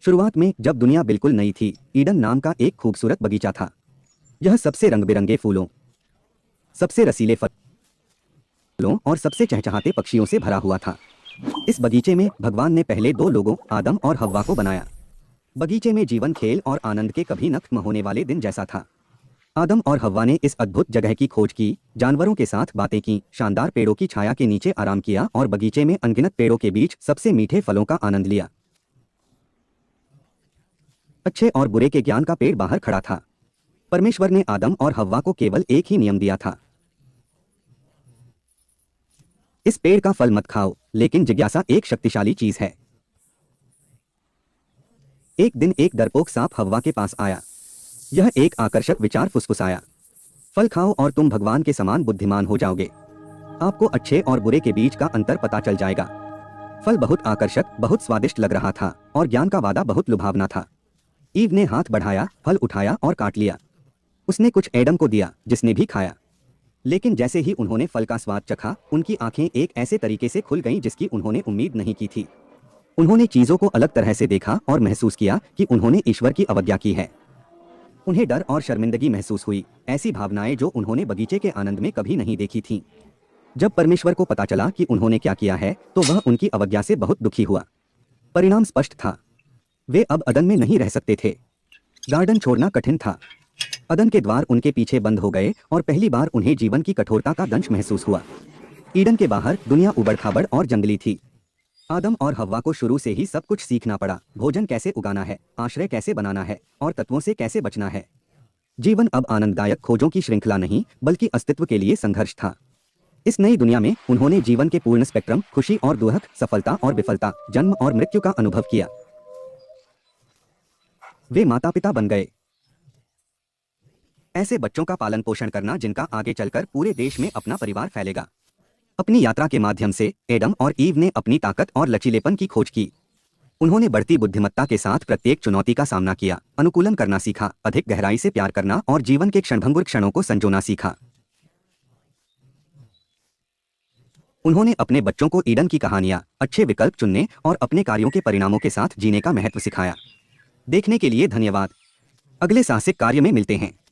शुरुआत में जब दुनिया बिल्कुल नई थी, ईडन नाम का एक खूबसूरत बगीचा था। यह सबसे रंग बिरंगे फूलों, सबसे रसीले फलों और सबसे चहचहाते पक्षियों से भरा हुआ था। इस बगीचे में भगवान ने पहले दो लोगों आदम और हव्वा को बनाया। बगीचे में जीवन, खेल और आनंद के कभी न खत्म होने वाले दिन जैसा था। आदम और हव्वा ने इस अद्भुत जगह की खोज की, जानवरों के साथ बातें की, शानदार पेड़ों की छाया के नीचे आराम किया और बगीचे में अनगिनत पेड़ों के बीच सबसे मीठे फलों का आनंद लिया। अच्छे और बुरे के ज्ञान का पेड़ बाहर खड़ा था। परमेश्वर ने आदम और हव्वा को केवल एक ही नियम दिया था, इस पेड़ का फल मत खाओ। लेकिन जिज्ञासा एक शक्तिशाली चीज है। एक दिन एक डरपोक सांप हव्वा के पास आया। यह एक आकर्षक विचार फुसफुसाया, फल खाओ और तुम भगवान के समान बुद्धिमान हो जाओगे। आपको अच्छे और बुरे के बीच का अंतर पता चल जाएगा। फल बहुत आकर्षक, बहुत स्वादिष्ट लग रहा था और ज्ञान का वादा बहुत लुभावना था। ईव ने हाथ बढ़ाया, फल उठाया और काट लिया। उसने कुछ एडम को दिया, जिसने भी खाया। लेकिन जैसे ही उन्होंने फल का स्वाद चखा, उनकी आंखें एक ऐसे तरीके से खुल गईं जिसकी उन्होंने उम्मीद नहीं की थी। उन्होंने चीजों को अलग तरह से देखा और महसूस किया कि उन्होंने ईश्वर की अवज्ञा की है। उन्हें डर और शर्मिंदगी महसूस हुई, ऐसी भावनाएं जो उन्होंने बगीचे के आनंद में कभी नहीं देखी थीं। जब परमेश्वर को पता चला कि उन्होंने क्या किया है, तो वह उनकी अवज्ञा से बहुत दुखी हुआ। परिणाम स्पष्ट था, वे अब अदन में नहीं रह सकते थे। गार्डन छोड़ना कठिन था। अदन के द्वार उनके पीछे बंद हो गए और पहली बार उन्हें जीवन की कठोरता का दंश महसूस हुआ। ईडन के बाहर दुनिया उबड़-खाबड़ और जंगली थी। आदम और हव्वा को शुरू से ही सब कुछ सीखना पड़ा, भोजन कैसे उगाना है, आश्रय कैसे बनाना है और तत्वों से कैसे बचना है। जीवन अब आनंददायक खोजों की श्रृंखला नहीं, बल्कि अस्तित्व के लिए संघर्ष था। इस नई दुनिया में उन्होंने जीवन के पूर्ण स्पेक्ट्रम, खुशी और दुख, सफलता और विफलता, जन्म और मृत्यु का अनुभव किया। वे माता पिता बन गए, ऐसे बच्चों का पालन पोषण करना जिनका आगे चलकर पूरे देश में अपना परिवार फैलेगा। अपनी यात्रा के माध्यम से एडम और ईव ने अपनी ताकत और लचीलेपन की खोज की। उन्होंने बढ़ती बुद्धिमत्ता के साथ प्रत्येक चुनौती का सामना किया, अनुकूलन करना सीखा, अधिक गहराई से प्यार करना और जीवन के क्षणभंगुर क्षणों को संजोना सीखा। उन्होंने अपने बच्चों को ईडन की कहानियां, अच्छे विकल्प चुनने और अपने कार्यों के परिणामों के साथ जीने का महत्व सिखाया। देखने के लिए धन्यवाद। अगले साहसिक कार्य में मिलते हैं।